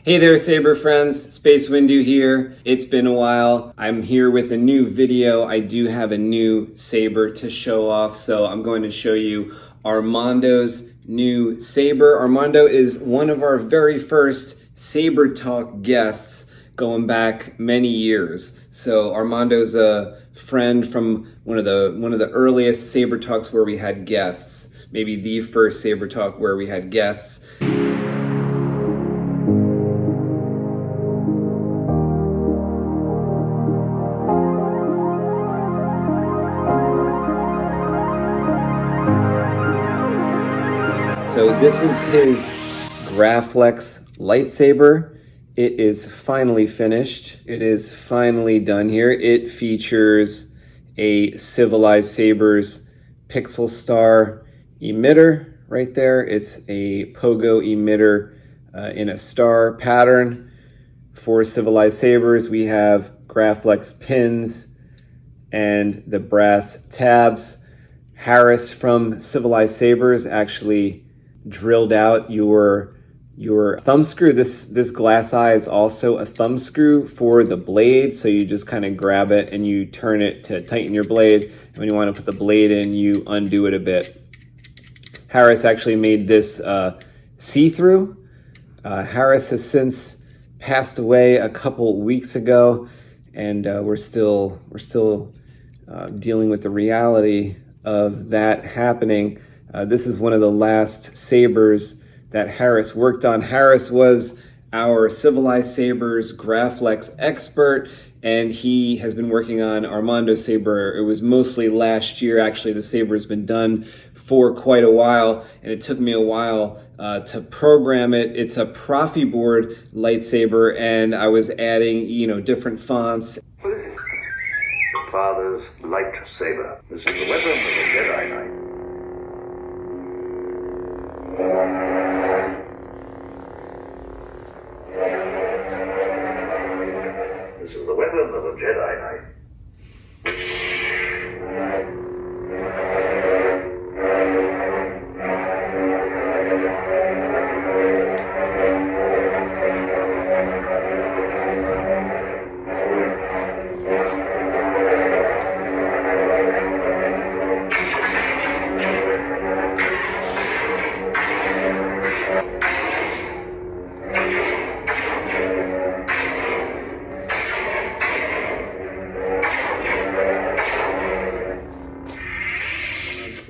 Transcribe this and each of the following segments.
Hey there, Saber friends, SpaceWindu here. It's been a while. I'm here with a new video. I do have a new saber to show off, so I'm going to show you Armando's new saber. Armando is one of our very first Saber Talk guests going back many years. So Armando's a friend from one of the earliest Saber Talks where we had guests. Maybe the first Saber Talk where we had guests. So this is his Graflex Lightsaber. It is finally finished. It is finally done here. It features a Civilized Sabers Pixel Star emitter right there. It's a pogo emitter in a star pattern. For Civilized Sabers, we have Graflex pins and the brass tabs. Harris from Civilized Sabers actually drilled out your thumb screw. This glass eye is also a thumb screw for the blade, so you just kind of grab it and you turn it to tighten your blade, and when you want to put the blade in, you undo it a bit. Harris actually made this see-through. Harris has since passed away a couple weeks ago, and we're still dealing with the reality of that happening. This is one of the last sabers that Harris worked on. Harris was our Civilized Sabers Graflex expert, and he has been working on Armando's saber. It was mostly last year, actually. The saber has been done for quite a while, and it took me a while to program it. It's a Proffieboard lightsaber, and I was adding, different fonts. What is it? Father's lightsaber. This is the weapon of the Jedi Knight. This is the weapon of a Jedi Knight.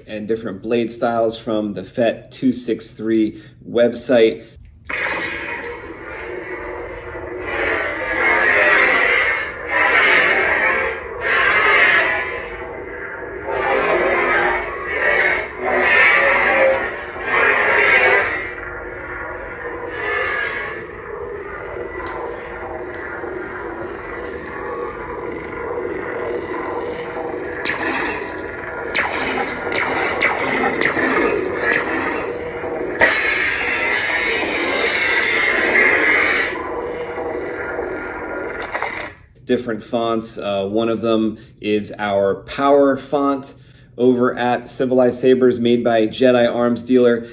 And different blade styles from the FET 263 website. Different fonts. One of them is our power font over at Civilized Sabers, made by Jedi Arms Dealer.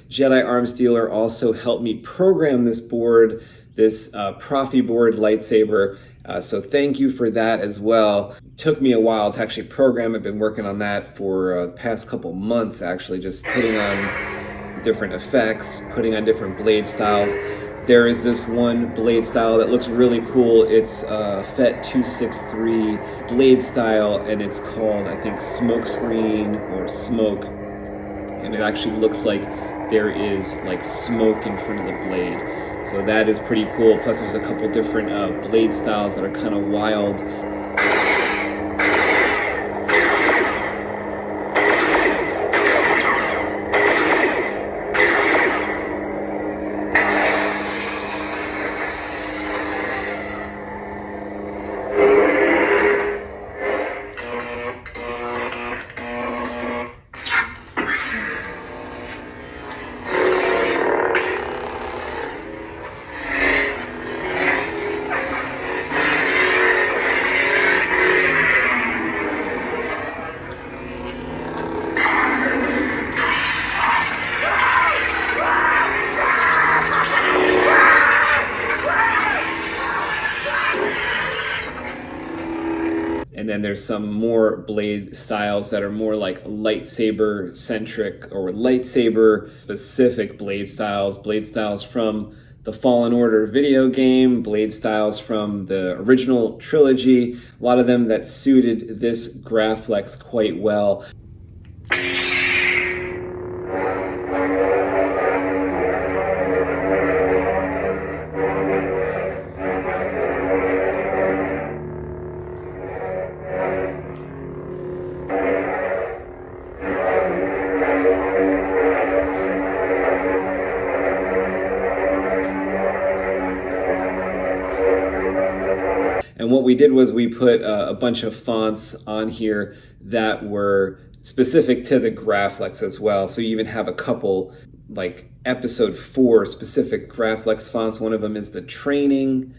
Jedi Arms Dealer also helped me program this board, this Proffieboard lightsaber, so thank you for that as well. It took me a while to actually program. I've been working on that for the past couple months, actually, just putting on different effects, putting on different blade styles. There is this one blade style that looks really cool. It's FET 263 blade style, and it's called, I think, Smoke Screen or Smoke, and it actually looks like there is like smoke in front of the blade. So that is pretty cool. Plus there's a couple different blade styles that are kind of wild. And then there's some more blade styles that are more like lightsaber centric or lightsaber specific blade styles from the Fallen Order video game, blade styles from the original trilogy, a lot of them that suited this Graflex quite well. And what we did was we put a bunch of fonts on here that were specific to the Graflex as well. So you even have a couple, like episode 4 specific Graflex fonts. One of them is the training.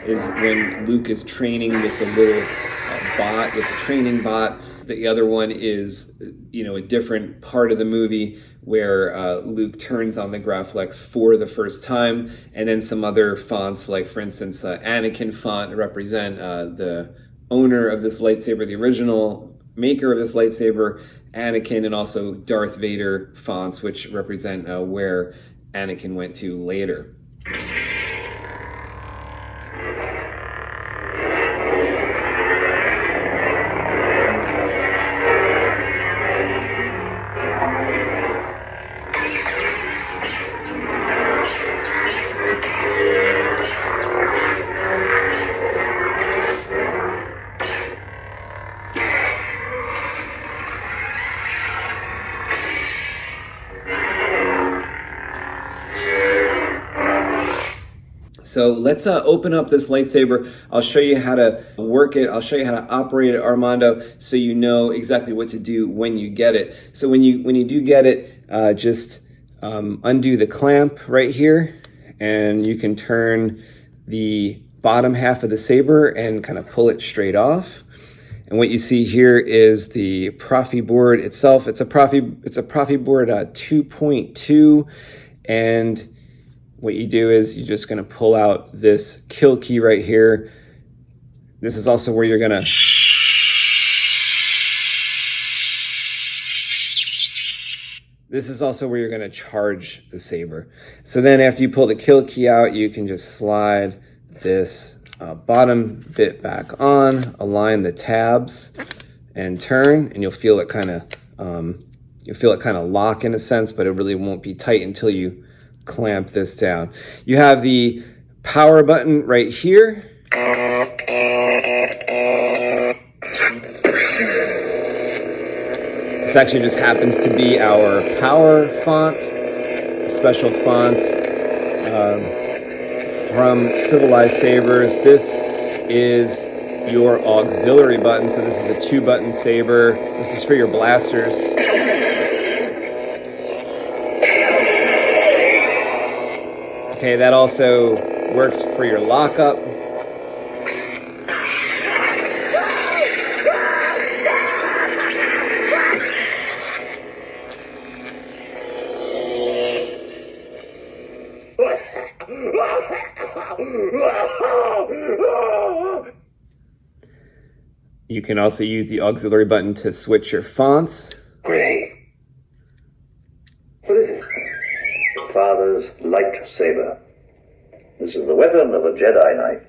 Is when Luke is training with the little bot, with the training bot. The other one is, you know, a different part of the movie where Luke turns on the Graflex for the first time, and then some other fonts, like for instance, Anakin font represent the owner of this lightsaber, the original maker of this lightsaber, Anakin, and also Darth Vader fonts, which represent where Anakin went to later. So let's open up this lightsaber. I'll show you how to work it. I'll show you how to operate it, Armando, so you know exactly what to do when you get it. So when you do get it, just undo the clamp right here, and you can turn the bottom half of the saber and kind of pull it straight off. And what you see here is the Proffieboard itself. It's a Proffieboard 2.2, and what you do is you're just going to pull out this kill key right here. This is also where you're going to charge the saber. So then after you pull the kill key out, you can just slide this bottom bit back on, align the tabs, and turn, and you'll feel it kind of lock in a sense, but it really won't be tight until you clamp this down. You have the power button right here. This actually just happens to be our power font, a special font from Civilized Sabers. This is your auxiliary button. So this is a 2-button saber. This is for your blasters. Okay, that also works for your lockup. You can also use the auxiliary button to switch your fonts. Great. What is it? Father's lightsaber. This is the weapon of a Jedi Knight.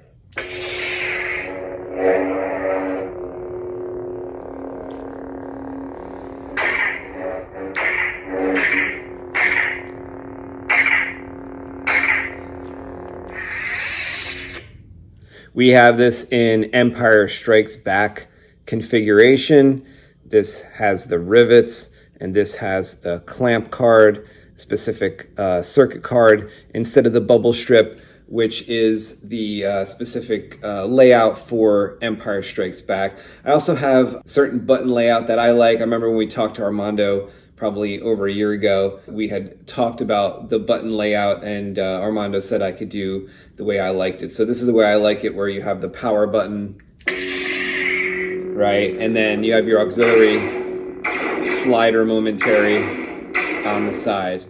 We have this in Empire Strikes Back configuration. This has the rivets, and this has the clamp card, specific circuit card, instead of the bubble strip, which is the specific layout for Empire Strikes Back. I also have certain button layout that I like. I remember when we talked to Armando probably over a year ago, we had talked about the button layout, and Armando said I could do the way I liked it. So this is the way I like it, where you have the power button, right? And then you have your auxiliary slider momentary on the side.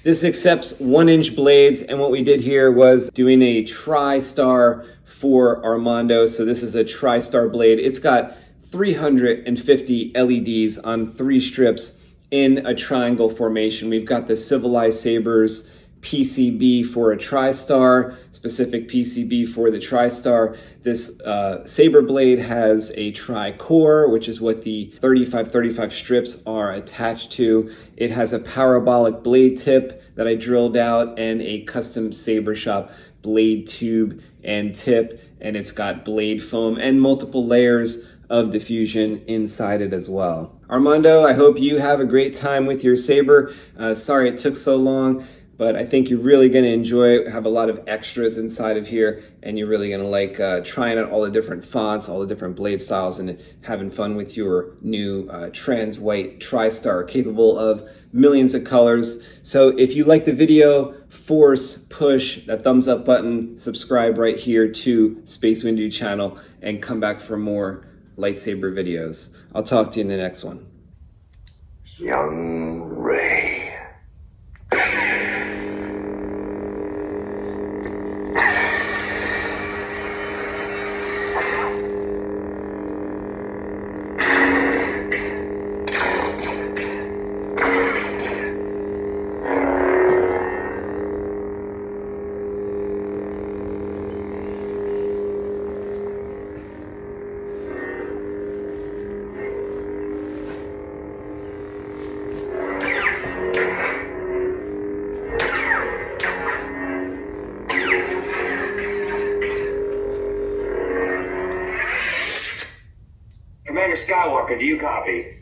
This accepts 1-inch blades, and what we did here was doing a tri-star for Armando. So this is a tri-star blade. It's got 350 LEDs on 3 strips in a triangle formation. We've got the Civilized Sabers PCB for a tri-star, specific PCB for the tri-star. This saber blade has a tri-core, which is what the 35 strips are attached to. It has a parabolic blade tip that I drilled out and a custom Saber Shop blade tube and tip, and it's got blade foam and multiple layers of diffusion inside it as well. Armando, I hope you have a great time with your saber. Sorry it took so long, but I think you're really going to enjoy it. Have a lot of extras inside of here, and you're really going to like trying out all the different fonts, all the different blade styles, and having fun with your new trans white tri-star capable of millions of colors. So if you like the video, push that thumbs up button, subscribe right here to SpaceWindu channel, and come back for more lightsaber videos. I'll talk to you in the next one. Young Ray. Commander Skywalker, do you copy?